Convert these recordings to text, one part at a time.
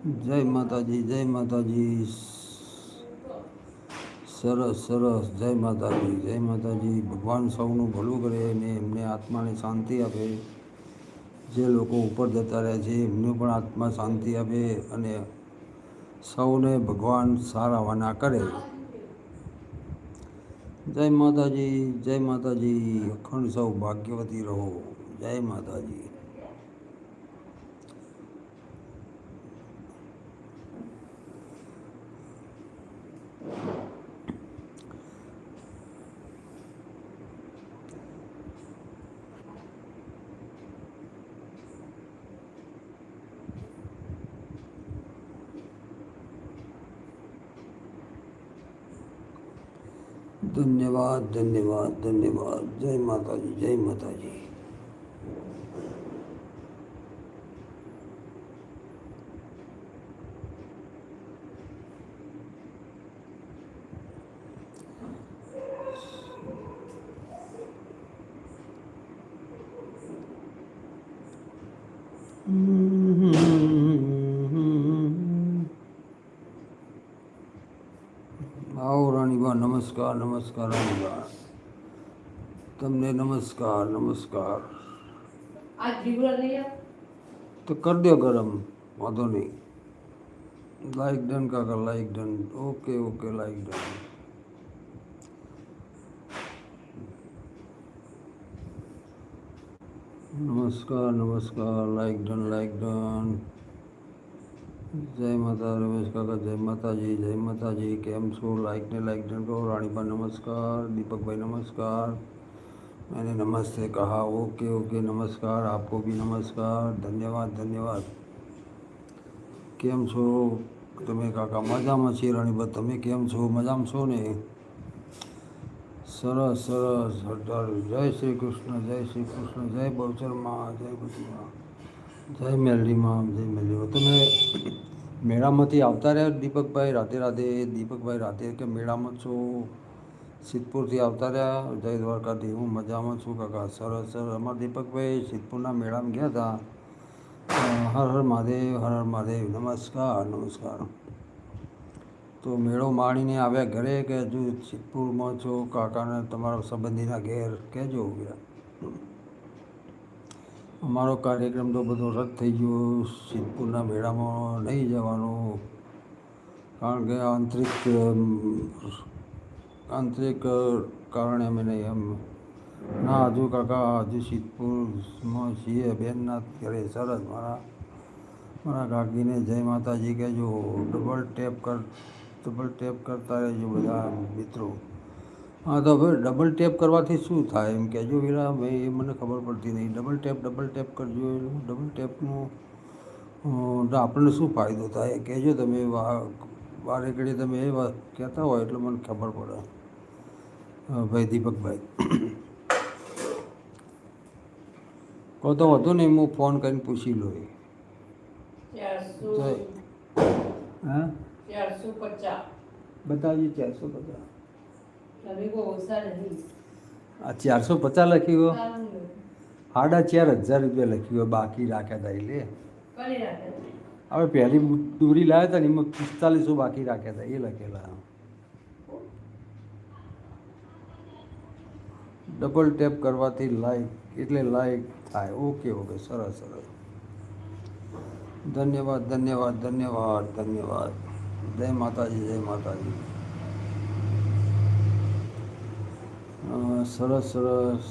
જય માતાજી, જય માતાજી. સરસ સરસ. જય માતાજી, જય માતાજી. ભગવાન સૌનું ભલું કરે અને એમને આત્માને શાંતિ આપે. જે લોકો ઉપર જતા રહ્યા છે એમને પણ આત્મા શાંતિ આપે અને સૌને ભગવાન સારાવાના કરે. જય માતાજી, જય માતાજી. અખંડ સૌ ભાગ્યવતી રહો. જય માતાજી. ધન્યવાદ, ધન્યવાદ, ધન્યવાદ. જય માતાજી, જય માતાજી. આવો રાણીબા. નમસ્કાર, નમસ્કાર રાણીબા. તમને નમસ્કાર, નમસ્કાર. તો કરી દો ગરમ, વાંધો નહીં. લાઈક ડન કાકા, like done. Okay okay, like done. નમસ્કાર, નમસ્કાર. Like done, like done. જય માતા રમેશ કાકા, જય માતાજી, જય માતાજી. કેમ છો? લાઈકને લાઈક ડન કહો. રાણીબા નમસ્કાર. દીपक भाई नमस्कार. मैंने नमस्ते कहा. ओके ओके, नमस्कार. आपको भी नमस्कार. धन्यवाद, धन्यवाद. કેમ છો તમે કાકા? મજામાં છીએ રાણીબા. તમે કેમ છો? મજામાં છો ને? સરસ સરસ. જય શ્રી કૃષ્ણ, જય શ્રી કૃષ્ણ. જય બહુચરમાં, જય બુદ્ધિમાં, જય મેલડીમાં, જય મેલડીમાં. તમે મેળામાંથી આવતા રહ્યા દીપકભાઈ? રાધે રાધે. દીપકભાઈ રાધે. કે મેળામાં છો? સિદ્ધપુરથી આવતા રહ્યા? જય દ્વારકાથી. હું મજામાં છું કાકા. સરસ સરસ. અમારા દીપકભાઈ સિદ્ધપુરના મેળામાં ગયા હતા. હર હર મહાદેવ, હર હર મહાદેવ. નમસ્કાર, નમસ્કાર. તો મેળો માણીને આવ્યા ઘરે કે હજુ સિદ્ધપુરમાં છો? કાકાને તમારા સંબંધીના ઘેર કહેજો. અમારો કાર્યક્રમ તો બધો રદ થઈ ગયો. સિદ્ધપુરના મેળામાં નહીં જવાનું, કારણ કે આંતરિક કારણે અમે નહીં. એમ ના, હજુ કાકા હજુ સિદ્ધપુરમાં છીએ બેનના ઘરે. સરસ. મારા કાકીને જય માતાજી કહેજો. ડબલ ટેપ કરતા રહેજો બધા મિત્રો. હા, તો હવે ડબલ ટેપ કરવાથી શું થાય એમ કહેજો વીરા ભાઈ. એ મને ખબર પડતી નહીં. ડબલ ટેપ કરજો. ડબલ ટેપનું તો આપણને શું ફાયદો થાય કહેજો તમે. વારે ઘડીએ તમે એ વાત કહેતા હોય એટલે મને ખબર પડે. ભાઈ દીપકભાઈ કહો તો વધુ નહીં, હું ફોન કરીને પૂછી લઉં. હા, 450 બતાવજો. 450. આ 450 લખ્યું હોય? 4,500 રૂપિયા લખ્યું હોય. બાકી રાખ્યા હતા એટલે હવે પહેલી દોરી લાવ્યા હતા ને એમાં 4500 બાકી રાખ્યા હતા એ લખેલા. ડબલ ટેપ કરવાથી લાઈક એટલે લાઈક થાય. ઓકે ઓકે, સરસ સરસ. ધન્યવાદ, ધન્યવાદ, ધન્યવાદ, ધન્યવાદ. જય માતાજી, જય માતાજી. સરસ સરસ.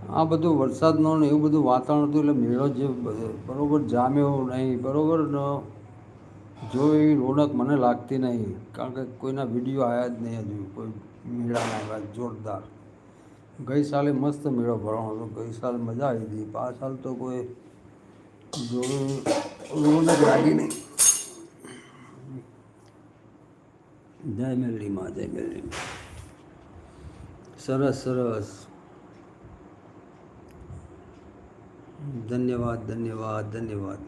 આ બધું વરસાદનો ને એવું બધું વાતાવરણ હતું એટલે મેળો જે બરાબર જામ્યો નહીં. બરાબર જો એવી રોનક મને લાગતી નહીં, કારણ કે કોઈના વિડીયો આવ્યા જ નહીં હજુ. કોઈ મેળાના આવ્યા જોરદાર. ગઈ સાલે મસ્ત મેળો ભરવાનો હતો. ગઈ સાલ મજા આવી હતી. આ સાલ તો કોઈ રોનક લાગી નહીં. જય મેલડીમાં, જય મેલડીમાં. સરસ સરસ. ધન્યવાદ, ધન્યવાદ, ધન્યવાદ.